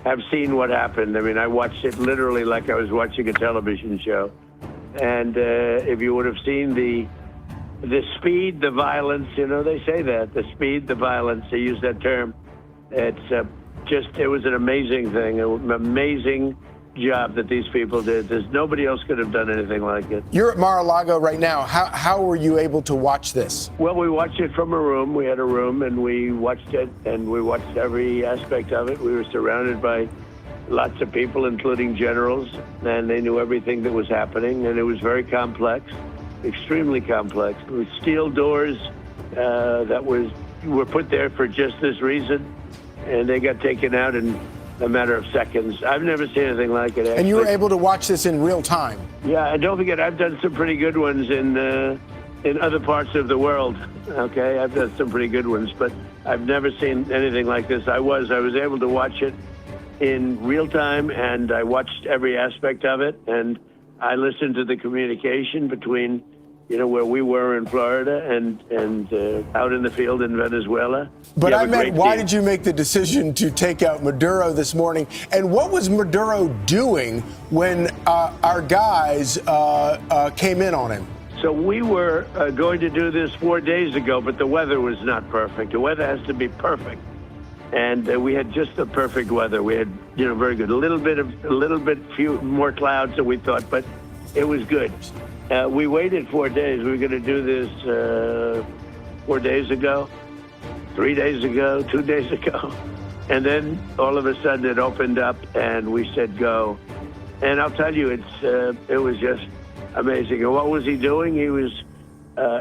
have seen what happened. I mean, I watched it literally like I was watching a television show. And if you would have seen the speed, the violence, you know, they say that, the speed, the violence, they use that term. It's it was an amazing thing, an amazing job that these people did. There's nobody else could have done anything like it. You're at Mar-a-Lago right now. How were you able to watch this? Well, we watched it from a room. We had a room, and we watched it, and we watched every aspect of it. We were surrounded by lots of people, including generals, and they knew everything that was happening, and it was very complex, extremely complex. With steel doors that were put there for just this reason, and they got taken out in a matter of seconds. I've never seen anything like it, actually. And you were able to watch this in real time? Yeah, and don't forget, I've done some pretty good ones in other parts of the world, okay? I've done some pretty good ones, but I've never seen anything like this. I was able to watch it in real time, and I watched every aspect of it, and I listened to the communication between, you know, where we were in Florida and out in the field in Venezuela. But I meant, why did you make the decision to take out Maduro this morning? And what was Maduro doing when our guys came in on him? So we were going to do this 4 days ago, but the weather was not perfect. The weather has to be perfect. And we had just the perfect weather. We had, you know, very good. A little bit few more clouds than we thought, but it was good. We waited 4 days. We were going to do this 4 days ago, 3 days ago, 2 days ago. And then all of a sudden it opened up and we said go. And I'll tell you, it was just amazing. And what was he doing? He was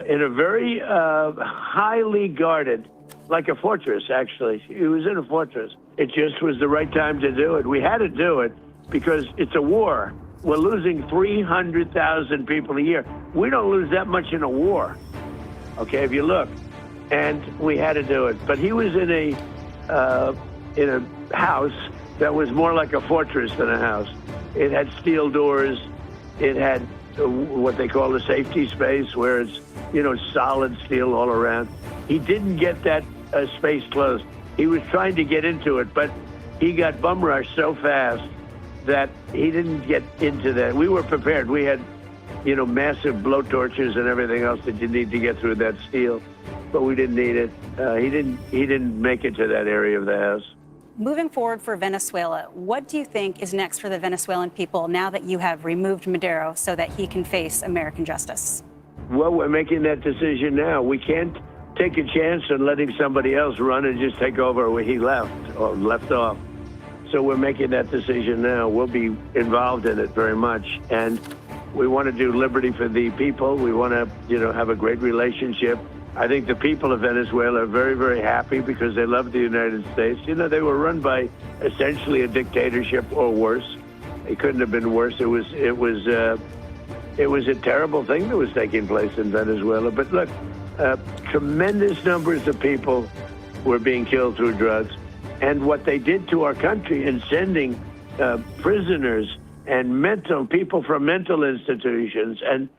in a very highly guarded, like a fortress, actually. He was in a fortress. It just was the right time to do it. We had to do it because it's a war. We're losing 300,000 people a year. We don't lose that much in a war, okay, if you look. And we had to do it. But he was in a house that was more like a fortress than a house. It had steel doors. It had what they call a safety space, where it's, you know, solid steel all around. He didn't get that space closed. He was trying to get into it, but he got bum rushed so fast that he didn't get into that. We were prepared. We had, you know, massive blowtorches and everything else that you need to get through that steel, but we didn't need it. He didn't make it to that area of the house. Moving forward for Venezuela, what do you think is next for the Venezuelan people now that you have removed Maduro so that he can face American justice? Well, we're making that decision now. We can't take a chance on letting somebody else run and just take over where he left or left off. So we're making that decision now. We'll be involved in it very much. And we want to do liberty for the people. We want to, you know, have a great relationship. I think the people of Venezuela are very, very happy because they love the United States. You know, they were run by essentially a dictatorship or worse. It couldn't have been worse. It was a terrible thing that was taking place in Venezuela. But look, tremendous numbers of people were being killed through drugs. And what they did to our country in sending prisoners and people from mental institutions and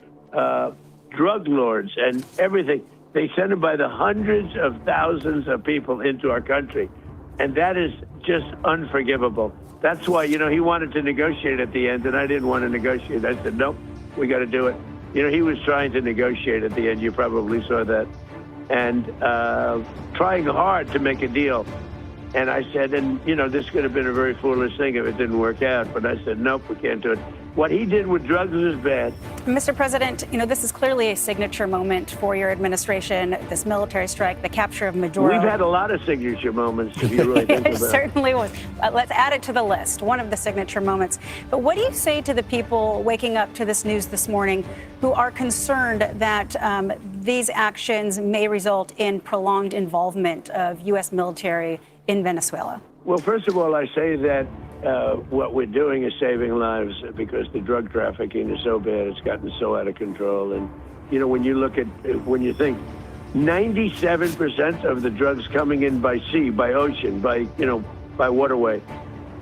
drug lords and everything, they sent them by the hundreds of thousands of people into our country. And that is just unforgivable. That's why, you know, he wanted to negotiate at the end, and I didn't want to negotiate. I said, nope, we got to do it. You know, he was trying to negotiate at the end. You probably saw that. And trying hard to make a deal. And I said, and, you know, this could have been a very foolish thing if it didn't work out. But I said, nope, we can't do it. What he did with drugs was bad. Mr. President, you know, this is clearly a signature moment for your administration, this military strike, the capture of Maduro. We've had a lot of signature moments, if you really think about it. It certainly was. Let's add it to the list, one of the signature moments. But what do you say to the people waking up to this news this morning who are concerned that these actions may result in prolonged involvement of U.S. military in Venezuela? Well, first of all, I say that what we're doing is saving lives because the drug trafficking is so bad. It's gotten so out of control. And, you know, when you think 97% of the drugs coming in by sea, by ocean, by waterway,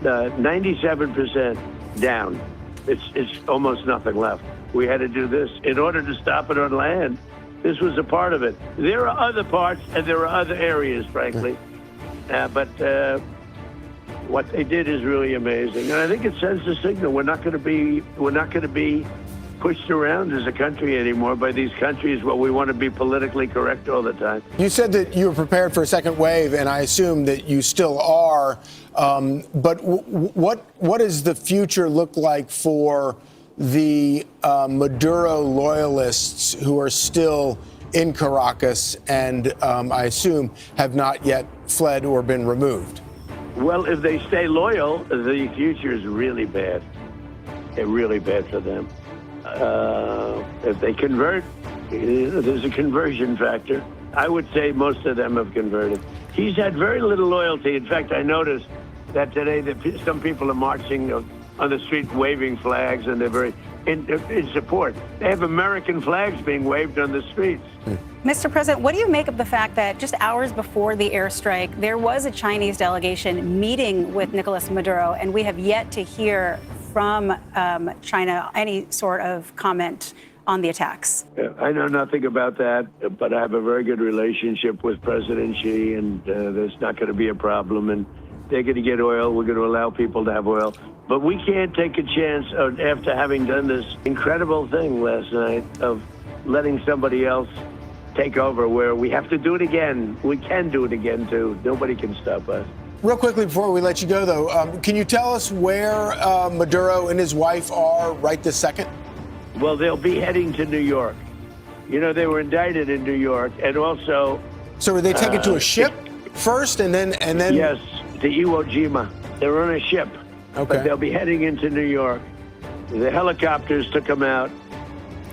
97% down. It's almost nothing left. We had to do this in order to stop it on land. This was a part of it. There are other parts and there are other areas, frankly. But What they did is really amazing, and I think it sends a signal. We're not going to be pushed around as a country anymore by these countries where we want to be politically correct all the time. You said that you were prepared for a second wave, and I assume that you still are. But what does the future look like for the Maduro loyalists who are still in Caracas and I assume have not yet fled or been removed? Well, if they stay loyal, the future is really bad. It's really bad for them. If they convert, there's a conversion factor. I would say most of them have converted. He's had very little loyalty. In fact, I noticed that today that some people are marching on the street waving flags, and they're very in support. They have American flags being waved on the streets. Mr. President, what do you make of the fact that just hours before the airstrike, there was a Chinese delegation meeting with Nicolas Maduro, and we have yet to hear from China any sort of comment on the attacks? I know nothing about that, but I have a very good relationship with President Xi, and there's not going to be a problem. And they're going to get oil. We're going to allow people to have oil. But we can't take a chance after having done this incredible thing last night of letting somebody else take over, where we have to do it again. We can do it again, too. Nobody can stop us. Real quickly before we let you go, though, can you tell us where Maduro and his wife are right this second? Well, they'll be heading to New York. You know, they were indicted in New York, and also... So were they taken to a ship first, and then... Yes, to Iwo Jima. They were on a ship. Okay. But they'll be heading into New York. The helicopters took them out,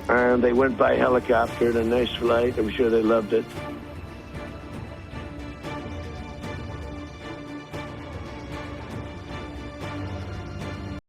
and they went by helicopter in a nice flight. I'm sure they loved it.